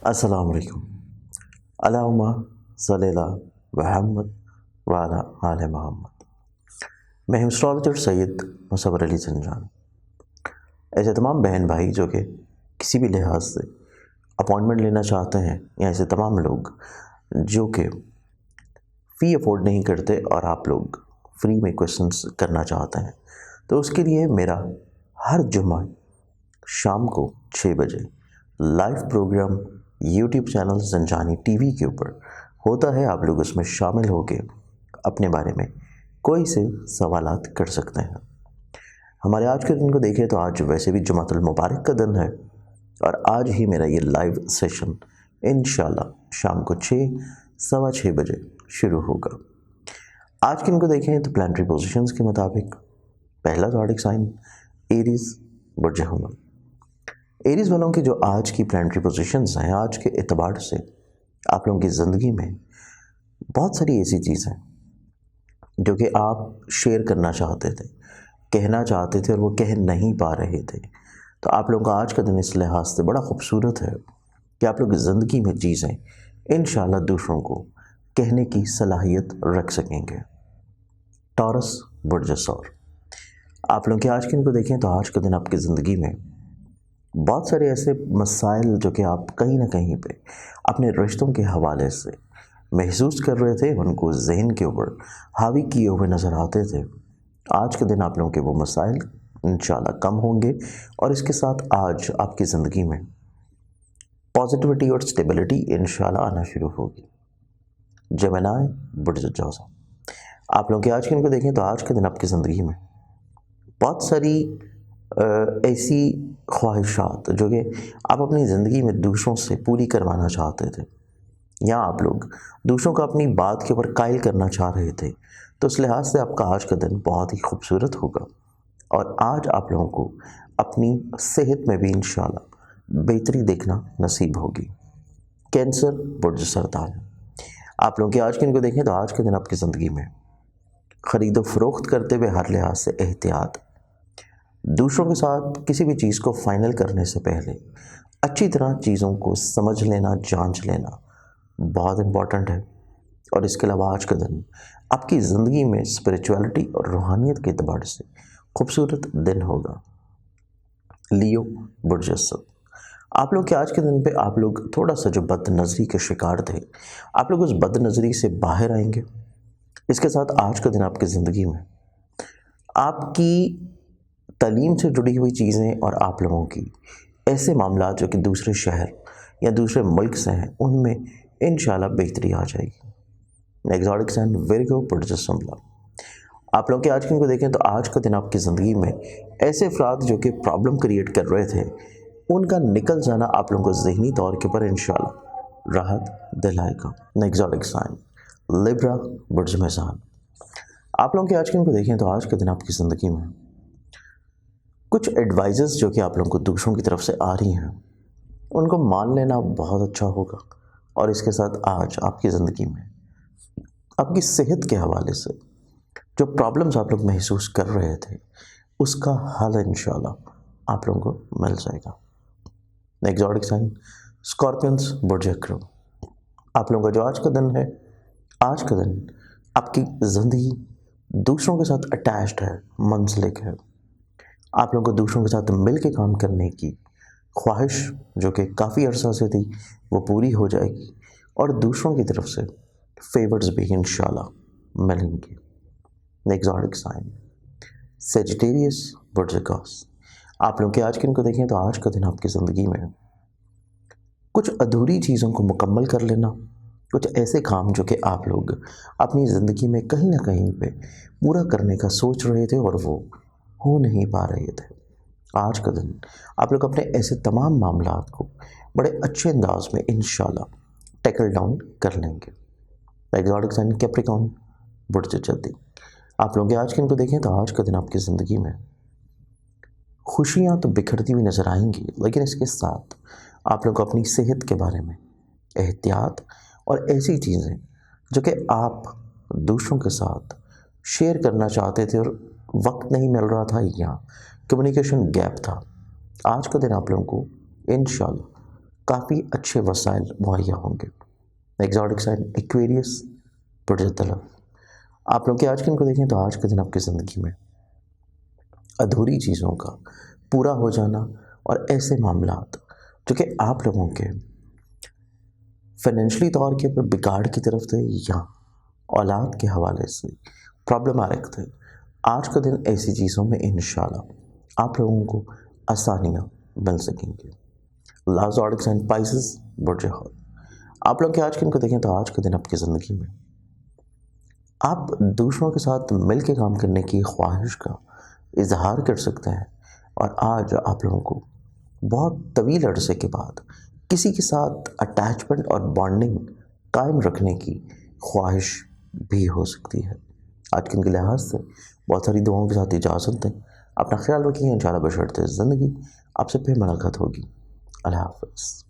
अस्सलाम वालेकुम। अल्लाहुम्मा सल्ली अला मुहम्मद व अला आले मोहम्मद। मैं हूँ एस्ट्रोलॉजर सैयद मुसव्वर अली ज़ंजानी। ऐसे तमाम बहन भाई जो कि किसी भी लिहाज से अपॉइंटमेंट लेना चाहते हैं, या ऐसे तमाम लोग जो कि फ़ी अफोर्ड नहीं करते और आप लोग फ्री में क्वेश्चंस करना चाहते हैं, तो उसके लिए मेरा हर जुम्मा शाम को 6 बजे live programme YouTube channel Zanjani TV के ऊपर होता है। आप लोग उसमें शामिल होकर अपने बारे में कोई से सवालात कर सकते हैं। हमारे आज के दिन को देखें तो आज वैसे भी जुमातुल मुबारक का दिन है, और आज ही मेरा ये लाइव सेशन इंशाल्लाह शाम को 6 बजे शुरू होगा। आज के दिन को देखें तो प्लानिटरी पोजीशंस के मुताबिक पहला ज़ोडिक साइन एरीज बुर्ज हमल। एरीज वालों की जो आज की प्लानिटरी पोजीशंस हैं, आज के एतबार से आप लोगों की ज़िंदगी में बहुत सारी ऐसी चीज़ें जो कि आप शेयर करना चाहते थे, कहना चाहते थे और वो कह नहीं पा रहे थे। तो आप लोगों का आज का दिन इस लिहाज से बड़ा खूबसूरत है कि आप लोग ज़िंदगी में चीज़ें इंशाल्लाह दूसरों को कहने की सलाहियत रख सकेंगे। टॉरस बुर्ज सौर। आप लोगों के आज के दिन को देखें तो आज का दिन आपकी ज़िंदगी में बहुत सारे ऐसे मसाइल जो कि आप कहीं ना कहीं पे अपने रिश्तों के हवाले से महसूस कर रहे थे, उनको जहन के ऊपर हावी किए हुए नज़र आते थे। आज के दिन आप लोगों के वो मसाइल इंशाल्लाह कम होंगे, और इसके साथ आज आपकी ज़िंदगी में पॉजिटिविटी और स्टेबिलिटी इंशाल्लाह आना शुरू होगी। जेमिनी बुर्ज जौज़ा। आप लोगों के आज के दिन को देखें तो आज के दिन आपकी ज़िंदगी में बहुत सारी ऐसी ख्वाहिशात जो कि आप अपनी ज़िंदगी में दूसरों से पूरी करवाना चाहते थे, या आप लोग दूसरों को अपनी बात के ऊपर कायल करना चाह रहे थे, तो इस लिहाज से आपका आज का दिन बहुत ही खूबसूरत होगा। और आज आप लोगों को अपनी सेहत में भी इंशाल्लाह बेहतरी देखना नसीब होगी। कैंसर बुर्ज सरताज। आप लोगों के आज के दिन को देखें तो आज के दिन आपकी ज़िंदगी में ख़रीदो फरोख्त करते हुए हर लिहाज से एहतियात, दूसरों के साथ किसी भी चीज़ को फाइनल करने से पहले अच्छी तरह चीज़ों को समझ लेना, जांच लेना बहुत इम्पॉर्टेंट है। और इसके अलावा आज का दिन आपकी ज़िंदगी में स्पिरिचुअलिटी और रूहानियत के एतबार से खूबसूरत दिन होगा। लियो बुर्ज असद। आप लोग के आज के दिन पे आप लोग थोड़ा सा जो बदनज़री के शिकार थे, आप लोग उस बदनज़री से बाहर आएंगे। इसके साथ आज का दिन आपकी ज़िंदगी में आपकी तालीम से जुड़ी हुई चीज़ें और आप लोगों की ऐसे मामला जो कि दूसरे शहर या दूसरे मुल्क से हैं, उनमें इंशाल्लाह बेहतरी आ जाएगी। एक्सोटिक साइन विर्गो बुर्ज संभला। आप लोग के आज के दिन को देखें तो आज का दिन आपकी ज़िंदगी में ऐसे अफराद जो कि प्रॉब्लम क्रिएट कर रहे थे, उनका निकल जाना आप लोगों को ज़हनी तौर के ऊपर इंशाल्लाह राहत दिलाएगा। एक्सोटिक साइन लिब्रा बुर्ज मेज़ान। आप लोगों के आज के दिन को देखें तो आज का दिन आपकी ज़िंदगी में कुछ एडवाइजेस जो कि आप लोगों को दूसरों की तरफ से आ रही हैं, उनको मान लेना बहुत अच्छा होगा। और इसके साथ आज आपकी ज़िंदगी में आपकी सेहत के हवाले से जो प्रॉब्लम्स आप लोग महसूस कर रहे थे, उसका हल इंशाल्लाह आप लोगों को मिल जाएगा। एक्सोटिक साइन स्कॉर्पियंस बुर्ज अक्रम। आप लोगों का जो आज का दिन है, आज का दिन आपकी ज़िंदगी दूसरों के साथ अटैच्ड है, मुंसलिक है। आप लोगों को दूसरों के साथ मिल के काम करने की ख्वाहिश जो कि काफ़ी अरसा से थी, वो पूरी हो जाएगी, और दूसरों की तरफ से फेवर्स भी इंशाल्लाह मिलेंगे। एक्सोटिक साइन सेजिटेरियस बुर्ज अकॉस। आप लोगों के आज के दिन को देखें तो आज का दिन आपकी ज़िंदगी में कुछ अधूरी चीज़ों को मुकम्मल कर लेना, कुछ ऐसे काम जो कि आप लोग अपनी ज़िंदगी में कहीं ना कहीं पे पूरा करने का सोच रहे थे और वो हो नहीं पा रहे थे। आज का दिन आप लोग अपने ऐसे तमाम मामलात को बड़े अच्छे अंदाज में इंशाल्लाह टैकल डाउन कर लेंगे। एक्सोटिक साइन कैप्रिकॉर्न बुर्ज जल्दी। आप लोग आज के दिन को देखें तो आज का दिन आपकी ज़िंदगी में खुशियाँ तो बिखरती हुई नज़र आएंगी, लेकिन इसके साथ आप लोग को अपनी सेहत के बारे में एहतियात और ऐसी चीज़ें जो कि आप दूसरों के साथ शेयर करना चाहते थे और वक्त नहीं मिल रहा था या कम्युनिकेशन गैप था, आज का दिन आप लोगों को इंशाल्लाह کافی اچھے وسائل مہیا ہوں گے. ایگزاٹک سائن ایکویریس برج طلب. آپ لوگ کے آج کے دن کو دیکھیں تو آج کے دن آپ کی زندگی میں ادھوری چیزوں کا پورا ہو جانا اور ایسے معاملات جو کہ آپ لوگوں کے فائنینشلی طور کے اوپر بگاڑ کی طرف تھے یا اولاد کے حوالے سے پرابلماتک تھے، آج کا دن ایسی چیزوں میں انشاءاللہ آپ لوگوں کو آسانیاں مل سکیں گے. زوڈک سائن پائسس برج حوت. آپ لوگ کے آج کے دن کو دیکھیں تو آج کے دن آپ کی زندگی میں آپ دوسروں کے ساتھ مل کے کام کرنے کی خواہش کا اظہار کر سکتے ہیں، اور آج آپ لوگوں کو بہت طویل عرصے کے بعد کسی کے ساتھ اٹیچمنٹ اور بانڈنگ قائم رکھنے کی خواہش بھی ہو سکتی ہے. آج کے دن کے لحاظ سے بہت ساری دعاؤں کے ساتھ اجازت دیں. اپنا خیال رکھیے. انشاءاللہ بشرط زندگی آپ سے پھر ملاقات ہوگی. اللہ حافظ.